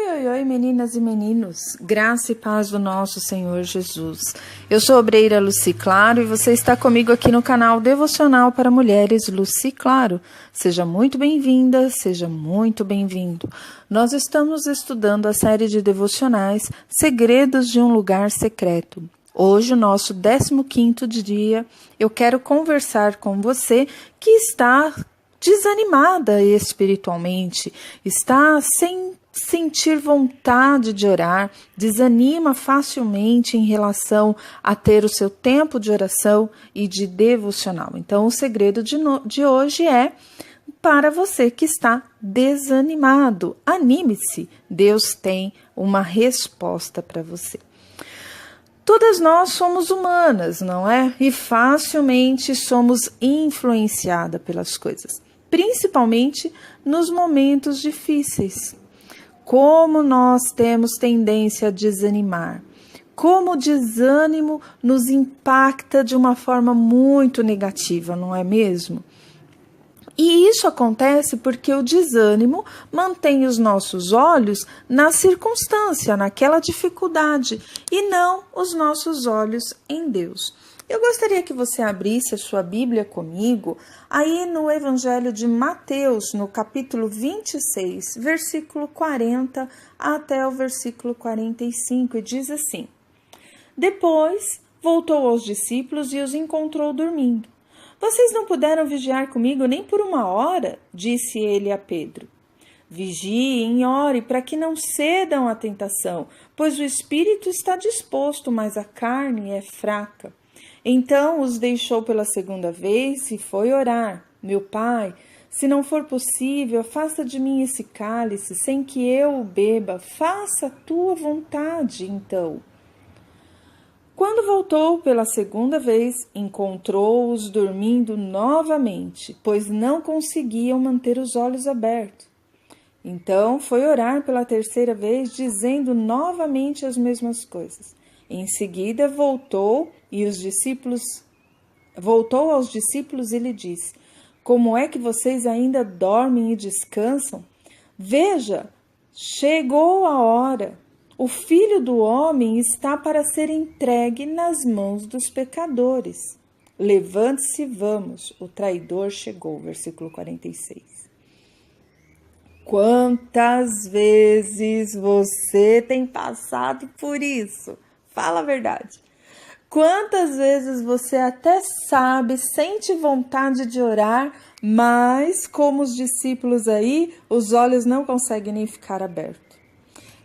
Oi, oi, meninas e meninos, graça e paz do nosso Senhor Jesus. Eu sou a obreira Lucy Claro e você está comigo aqui no canal Devocional para Mulheres Lucy Claro. Seja muito bem-vinda, seja muito bem-vindo. Nós estamos estudando a série de devocionais Segredos de um Lugar Secreto. Hoje, o nosso 15º dia, eu quero conversar com você que está desanimada espiritualmente, está sem sentir vontade de orar, desanima facilmente em relação a ter o seu tempo de oração e de devocional. Então, o segredo de hoje é para você que está desanimado. Anime-se, Deus tem uma resposta para você. Todas nós somos humanas, não é? E facilmente somos influenciadas pelas coisas, principalmente nos momentos difíceis. Como nós temos tendência a desanimar, como o desânimo nos impacta de uma forma muito negativa, não é mesmo? E isso acontece porque o desânimo mantém os nossos olhos na circunstância, naquela dificuldade, e não os nossos olhos em Deus. Eu gostaria que você abrisse a sua Bíblia comigo, aí no Evangelho de Mateus, no capítulo 26, versículo 40 até o versículo 45, e diz assim: Depois voltou aos discípulos e os encontrou dormindo. Vocês não puderam vigiar comigo nem por 1 hora, disse ele a Pedro. Vigiem e ore para que não cedam à tentação, pois o espírito está disposto, mas a carne é fraca. Então os deixou pela 2ª vez e foi orar. Meu pai, se não for possível, afasta de mim esse cálice, sem que eu o beba. Faça a tua vontade, então. Quando voltou pela 2ª vez, encontrou-os dormindo novamente, pois não conseguiam manter os olhos abertos. Então foi orar pela 3ª vez, dizendo novamente as mesmas coisas. Em seguida voltou aos discípulos e lhe disse: Como é que vocês ainda dormem e descansam? Veja, chegou a hora. O Filho do Homem está para ser entregue nas mãos dos pecadores. Levante-se e vamos, o traidor chegou. Versículo 46. Quantas vezes você tem passado por isso? Fala a verdade. Quantas vezes você até sabe, sente vontade de orar, mas como os discípulos aí, os olhos não conseguem nem ficar abertos.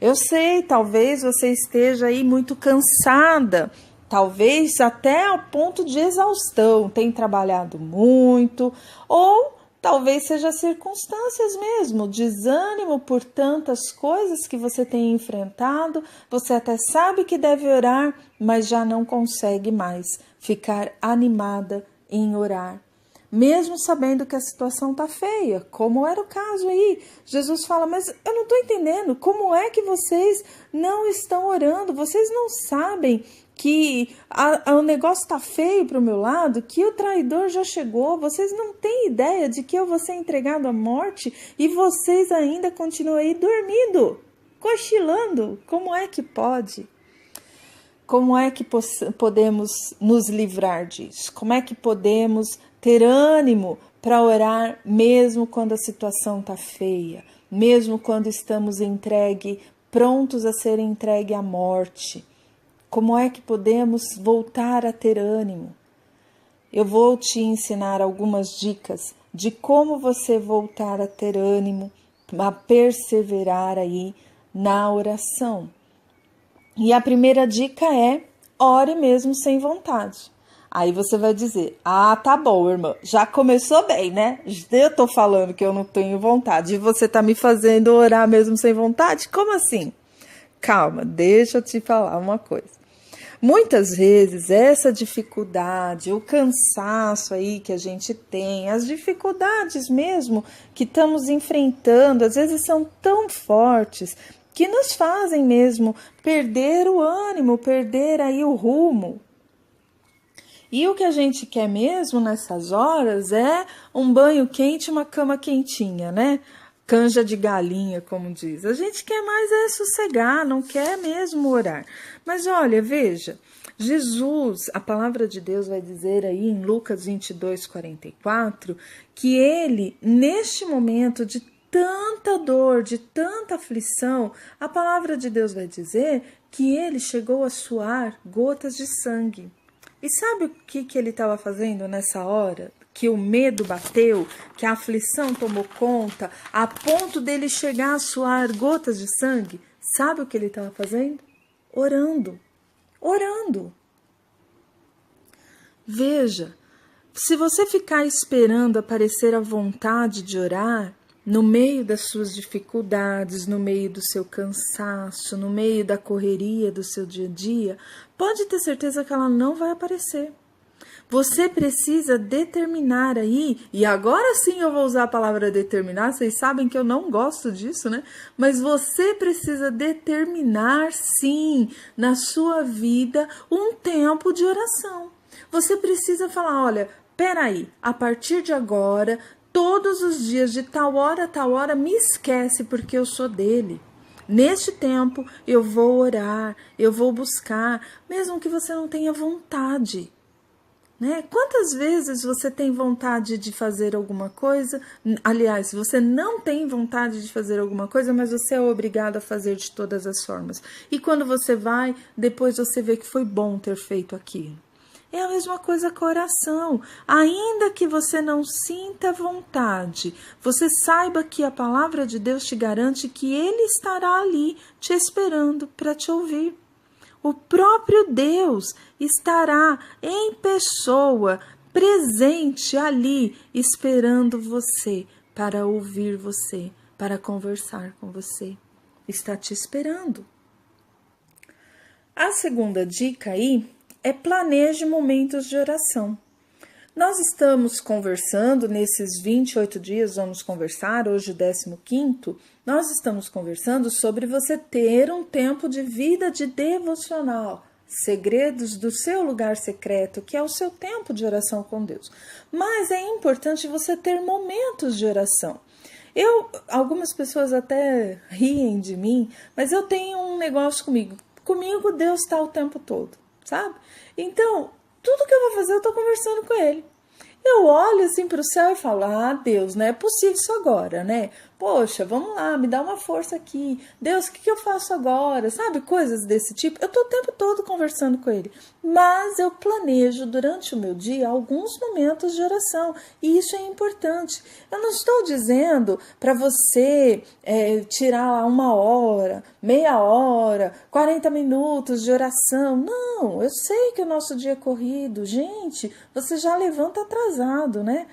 Eu sei, talvez você esteja aí muito cansada, talvez até ao ponto de exaustão, tem trabalhado muito, ou talvez seja circunstâncias mesmo, desânimo por tantas coisas que você tem enfrentado, você até sabe que deve orar, mas já não consegue mais ficar animada em orar. Mesmo sabendo que a situação está feia, como era o caso aí. Jesus fala, mas eu não estou entendendo, como é que vocês não estão orando? Vocês não sabem que o negócio está feio para o meu lado, que o traidor já chegou, vocês não têm ideia de que eu vou ser entregado à morte e vocês ainda continuam aí dormindo, cochilando. Como é que pode? Como é que podemos nos livrar disso? Como é que podemos ter ânimo para orar mesmo quando a situação está feia, mesmo quando estamos prontos a ser entregue à morte? Como é que podemos voltar a ter ânimo? Eu vou te ensinar algumas dicas de como você voltar a ter ânimo, a perseverar aí na oração. E a primeira dica é: ore mesmo sem vontade. Aí você vai dizer, tá bom, irmã, já começou bem, né? Eu tô falando que eu não tenho vontade e você tá me fazendo orar mesmo sem vontade? Como assim? Calma, deixa eu te falar uma coisa. Muitas vezes essa dificuldade, o cansaço aí que a gente tem, as dificuldades mesmo que estamos enfrentando, às vezes são tão fortes que nos fazem mesmo perder o ânimo, perder aí o rumo. E o que a gente quer mesmo nessas horas é um banho quente, uma cama quentinha, né? canja de galinha, como diz. A gente quer mais é sossegar, não quer mesmo orar. Mas olha, veja, Jesus, a palavra de Deus vai dizer aí em Lucas 22:44, que ele, neste momento de tanta dor, de tanta aflição, a palavra de Deus vai dizer que ele chegou a suar gotas de sangue. E sabe o que ele estava fazendo nessa hora? Que o medo bateu, que a aflição tomou conta, a ponto dele chegar a suar gotas de sangue. Sabe o que ele estava fazendo? Orando. Orando. Veja, se você ficar esperando aparecer a vontade de orar, no meio das suas dificuldades, no meio do seu cansaço, no meio da correria do seu dia a dia, pode ter certeza que ela não vai aparecer. Você precisa determinar aí, e agora sim eu vou usar a palavra determinar, vocês sabem que eu não gosto disso, né? Mas você precisa determinar sim na sua vida um tempo de oração. Você precisa falar, olha, peraí, a partir de agora, todos os dias de tal hora, me esquece porque eu sou dele. Neste tempo eu vou orar, eu vou buscar, mesmo que você não tenha vontade. Né? Quantas vezes você tem vontade de fazer alguma coisa? Aliás, você não tem vontade de fazer alguma coisa, mas você é obrigado a fazer de todas as formas. E quando você vai, depois você vê que foi bom ter feito aquilo. É a mesma coisa com a oração. Ainda que você não sinta vontade, você saiba que a palavra de Deus te garante que Ele estará ali te esperando para te ouvir. O próprio Deus estará em pessoa, presente ali, esperando você, para ouvir você, para conversar com você. Está te esperando. A segunda dica aí é planeje momentos de oração. Nós estamos conversando, nesses 28 dias vamos conversar, hoje o 15º, nós estamos conversando sobre você ter um tempo de vida de devocional, segredos do seu lugar secreto, que é o seu tempo de oração com Deus. Mas é importante você ter momentos de oração. Algumas pessoas até riem de mim, mas eu tenho um negócio comigo. Comigo Deus está o tempo todo, sabe? Então, tudo que eu vou fazer, eu estou conversando com ele. Eu olho assim para o céu e falo, Deus, não é possível isso agora, né? Poxa, vamos lá, me dá uma força aqui. Deus, o que eu faço agora? Sabe, coisas desse tipo. Eu estou o tempo todo conversando com ele. Mas eu planejo durante o meu dia alguns momentos de oração. E isso é importante. Eu não estou dizendo para você tirar lá 1 hora, meia hora, 40 minutos de oração. Não, eu sei que o nosso dia é corrido. Gente, você já levanta atrasado, né?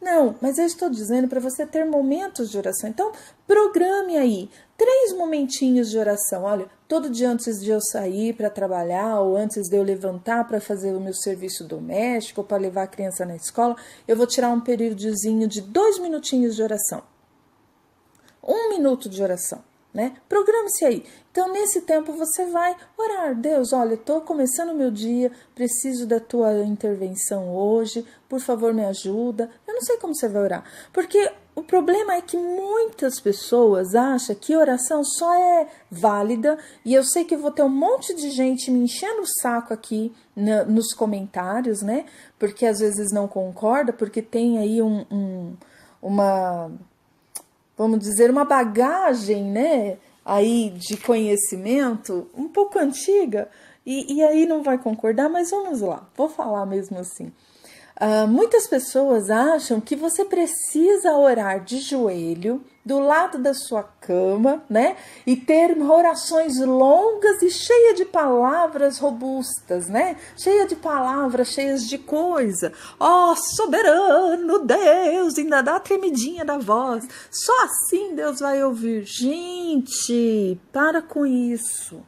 Não, mas eu estou dizendo para você ter momentos de oração. Então, programe aí 3 momentinhos de oração. Olha, todo dia antes de eu sair para trabalhar ou antes de eu levantar para fazer o meu serviço doméstico ou para levar a criança na escola, eu vou tirar um períodozinho de 2 minutinhos de oração. 1 minuto de oração. Né? Programe-se aí. Então, nesse tempo, você vai orar. Deus, olha, estou começando o meu dia, preciso da tua intervenção hoje, por favor, me ajuda. Eu não sei como você vai orar, porque o problema é que muitas pessoas acham que oração só é válida, e eu sei que eu vou ter um monte de gente me enchendo o saco aqui nos comentários, né? Porque às vezes não concorda, porque tem aí vamos dizer, uma bagagem, né, aí de conhecimento um pouco antiga, e aí não vai concordar, mas vamos lá, vou falar mesmo assim. Muitas pessoas acham que você precisa orar de joelho, do lado da sua cama, né? E ter orações longas e cheias de palavras robustas, né? Cheia de palavras, cheias de coisa. Ó, soberano Deus, ainda dá a tremidinha da voz. Só assim Deus vai ouvir. Gente, para com isso.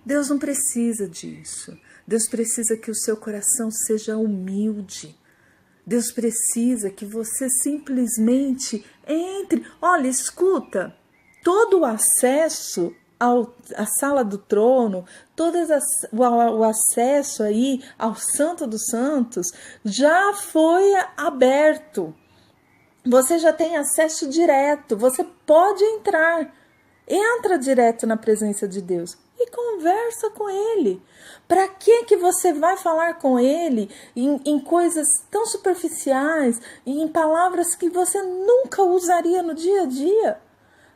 Deus não precisa disso. Deus precisa que o seu coração seja humilde. Deus precisa que você simplesmente entre. Olha, escuta, todo o acesso à sala do trono, o acesso aí ao Santo dos Santos já foi aberto. você já tem acesso direto, você pode entrar. Entra direto na presença de Deus e conversa com Ele. Para que você vai falar com Ele em coisas tão superficiais e em palavras que você nunca usaria no dia a dia?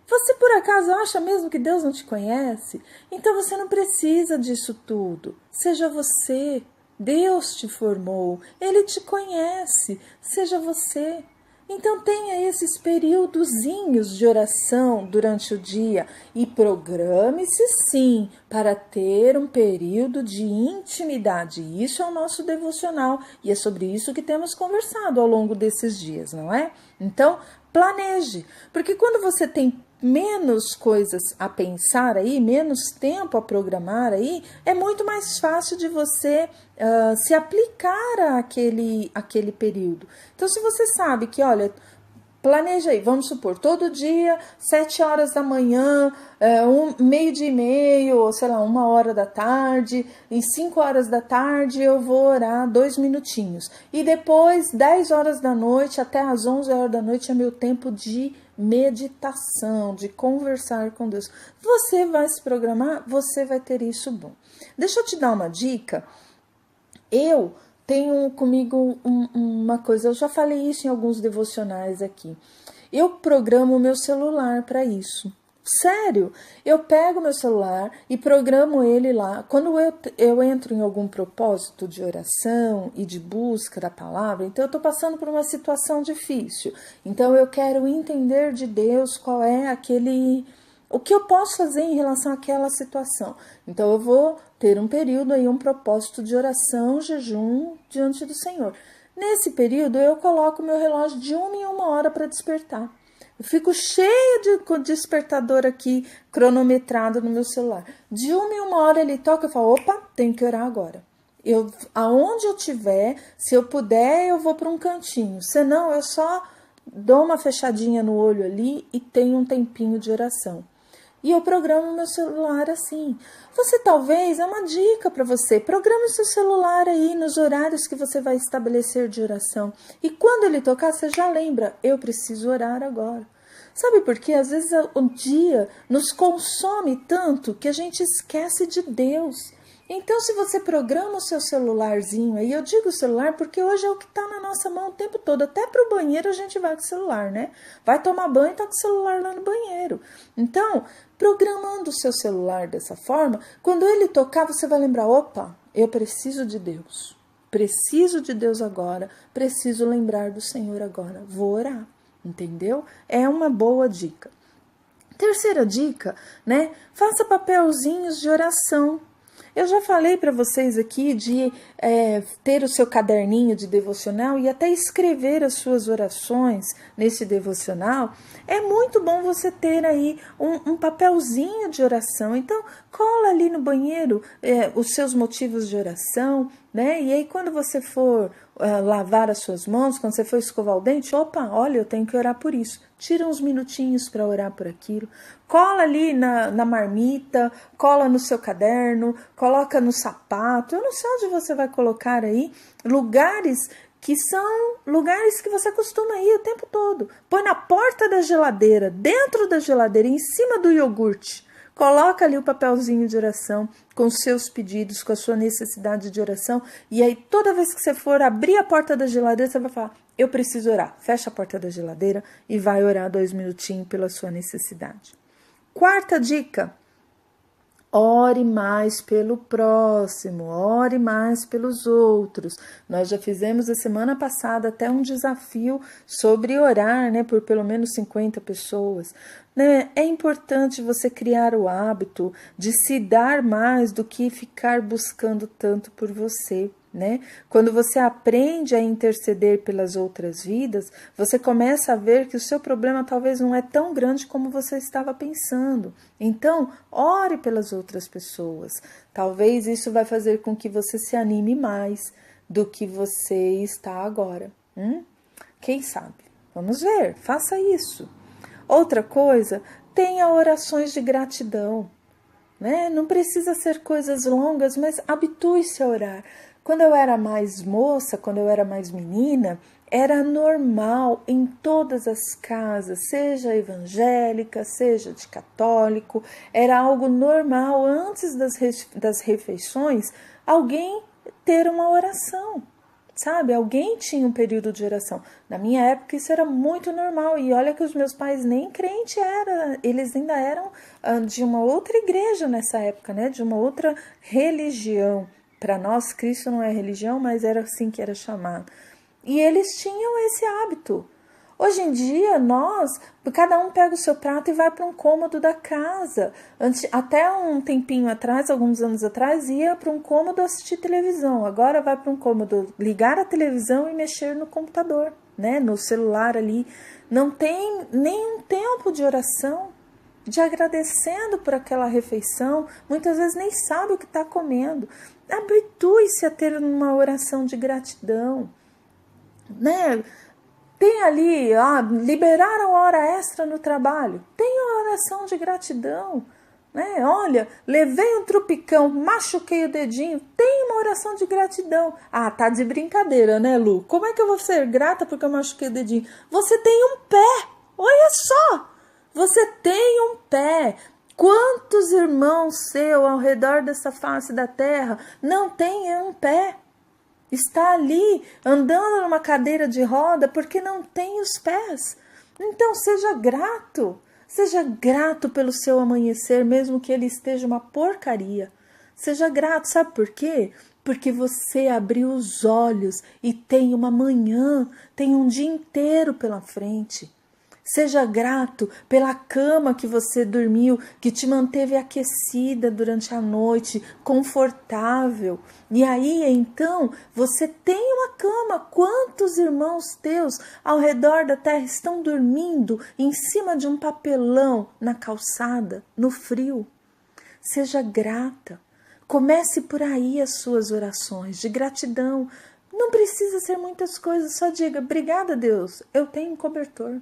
Você por acaso acha mesmo que Deus não te conhece? Então você não precisa disso tudo. Seja você. Deus te formou. Ele te conhece. Seja você. Então tenha esses períodozinhos de oração durante o dia e programe-se sim para ter um período de intimidade. Isso é o nosso devocional e é sobre isso que temos conversado ao longo desses dias, não é? Então planeje, porque quando você tem menos coisas a pensar aí, menos tempo a programar aí, é muito mais fácil de você se aplicar àquele período. Então, se você sabe que, olha, planeja aí, vamos supor, todo dia, 7 horas da manhã, meio-dia e meio, ou sei lá, 1 hora da tarde, e 5 horas da tarde eu vou orar 2 minutinhos. E depois, 10 horas da noite, até as 11 horas da noite é meu tempo de meditação, de conversar com Deus. Você vai se programar, você vai ter isso bom. Deixa eu te dar uma dica. Eu tenho comigo uma coisa, eu já falei isso em alguns devocionais aqui. Eu programo o meu celular para isso. Sério, eu pego meu celular e programo ele lá. Quando eu entro em algum propósito de oração e de busca da palavra, então eu estou passando por uma situação difícil. Então eu quero entender de Deus qual é o que eu posso fazer em relação àquela situação. Então eu vou ter um período aí, um propósito de oração, jejum diante do Senhor. Nesse período eu coloco meu relógio de 1 em 1 hora para despertar. Eu fico cheia de despertador aqui, cronometrado no meu celular. De 1 em 1 hora ele toca, eu falo, opa, tenho que orar agora. Aonde eu tiver, se eu puder, eu vou para um cantinho. Senão, eu só dou uma fechadinha no olho ali e tenho um tempinho de oração. E eu programo meu celular assim. Você talvez, é uma dica para você, programe seu celular aí nos horários que você vai estabelecer de oração. E quando ele tocar, você já lembra, eu preciso orar agora. Sabe por quê? Às vezes o dia nos consome tanto que a gente esquece de Deus. Então, se você programa o seu celularzinho aí, eu digo celular porque hoje é o que está na nossa mão o tempo todo. Até para o banheiro a gente vai com o celular, né? Vai tomar banho e tá com o celular lá no banheiro. Então, programando o seu celular dessa forma, quando ele tocar, você vai lembrar, opa, eu preciso de Deus. Preciso de Deus agora, preciso lembrar do Senhor agora. Vou orar, entendeu? É uma boa dica. Terceira dica, né? Faça papelzinhos de oração. Eu já falei para vocês aqui de ter o seu caderninho de devocional e até escrever as suas orações nesse devocional. É muito bom você ter aí um papelzinho de oração. Então, cola ali no banheiro os seus motivos de oração, né? E aí, quando você for lavar as suas mãos, quando você for escovar o dente, opa, olha, eu tenho que orar por isso. Tira uns minutinhos para orar por aquilo. Cola ali na marmita, cola no seu caderno, coloca no sapato. Eu não sei onde você vai colocar aí. Lugares que são lugares que você costuma ir o tempo todo. Põe na porta da geladeira, dentro da geladeira, em cima do iogurte. Coloca ali o papelzinho de oração com os seus pedidos, com a sua necessidade de oração. E aí, toda vez que você for abrir a porta da geladeira, você vai falar, eu preciso orar. Fecha a porta da geladeira e vai orar 2 minutinhos pela sua necessidade. Quarta dica, ore mais pelo próximo, ore mais pelos outros. Nós já fizemos a semana passada até um desafio sobre orar, né, por pelo menos 50 pessoas. Né? É importante você criar o hábito de se dar mais do que ficar buscando tanto por você. Né? Quando você aprende a interceder pelas outras vidas, você começa a ver que o seu problema talvez não é tão grande como você estava pensando. Então, ore pelas outras pessoas. Talvez isso vai fazer com que você se anime mais do que você está agora. Quem sabe? Vamos ver, faça isso. Outra coisa, tenha orações de gratidão. Né? Não precisa ser coisas longas, mas habitue-se a orar. Quando eu era mais moça, quando eu era mais menina, era normal em todas as casas, seja evangélica, seja de católico, era algo normal antes das refeições, alguém ter uma oração, sabe? Alguém tinha um período de oração. Na minha época isso era muito normal, e olha que os meus pais nem crente eram, eles ainda eram de uma outra igreja nessa época, né? De uma outra religião. Para nós, Cristo não é religião, mas era assim que era chamado. E eles tinham esse hábito. Hoje em dia, cada um pega o seu prato e vai para um cômodo da casa. Até um tempinho atrás, alguns anos atrás, ia para um cômodo assistir televisão. Agora vai para um cômodo ligar a televisão e mexer no computador, né? No celular ali. Não tem nenhum tempo de oração, de agradecendo por aquela refeição. Muitas vezes nem sabe o que está comendo. Habitue-se a ter uma oração de gratidão, né? Tem ali, liberaram hora extra no trabalho, tem uma oração de gratidão, né? Olha, levei um trupicão, machuquei o dedinho, tem uma oração de gratidão. Tá de brincadeira, né, Lu? Como é que eu vou ser grata porque eu machuquei o dedinho? Você tem um pé, olha só, você tem um pé. Quantos irmãos seus ao redor dessa face da terra não têm um pé? Está ali andando numa cadeira de roda porque não tem os pés. Então seja grato pelo seu amanhecer, mesmo que ele esteja uma porcaria. Seja grato, sabe por quê? Porque você abriu os olhos e tem uma manhã, tem um dia inteiro pela frente. Seja grato pela cama que você dormiu, que te manteve aquecida durante a noite, confortável. E aí, então, você tem uma cama. Quantos irmãos teus ao redor da terra estão dormindo em cima de um papelão na calçada, no frio? Seja grata. Comece por aí as suas orações de gratidão. Não precisa ser muitas coisas, só diga: obrigada, Deus, eu tenho um cobertor.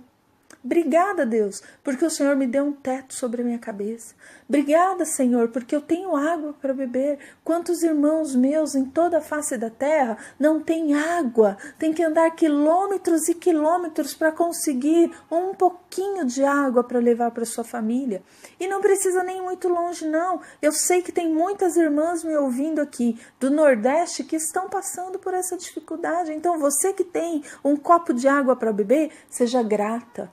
Obrigada, Deus, porque o Senhor me deu um teto sobre a minha cabeça. Obrigada, Senhor, porque eu tenho água para beber. Quantos irmãos meus em toda a face da terra não têm água? Tem que andar quilômetros e quilômetros para conseguir um pouquinho de água para levar para sua família. E não precisa nem muito longe, não. Eu sei que tem muitas irmãs me ouvindo aqui do Nordeste que estão passando por essa dificuldade. Então, você que tem um copo de água para beber, seja grata.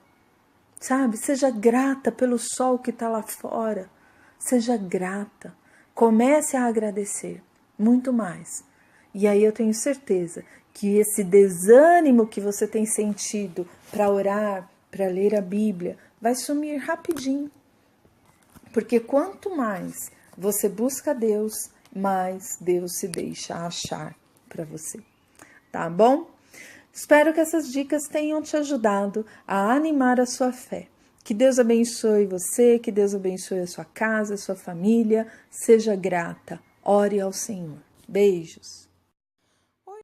Sabe, seja grata pelo sol que está lá fora, seja grata, comece a agradecer, muito mais. E aí eu tenho certeza que esse desânimo que você tem sentido para orar, para ler a Bíblia, vai sumir rapidinho. Porque quanto mais você busca Deus, mais Deus se deixa achar para você. Tá bom? Espero que essas dicas tenham te ajudado a animar a sua fé. Que Deus abençoe você, que Deus abençoe a sua casa, a sua família. Seja grata. Ore ao Senhor. Beijos.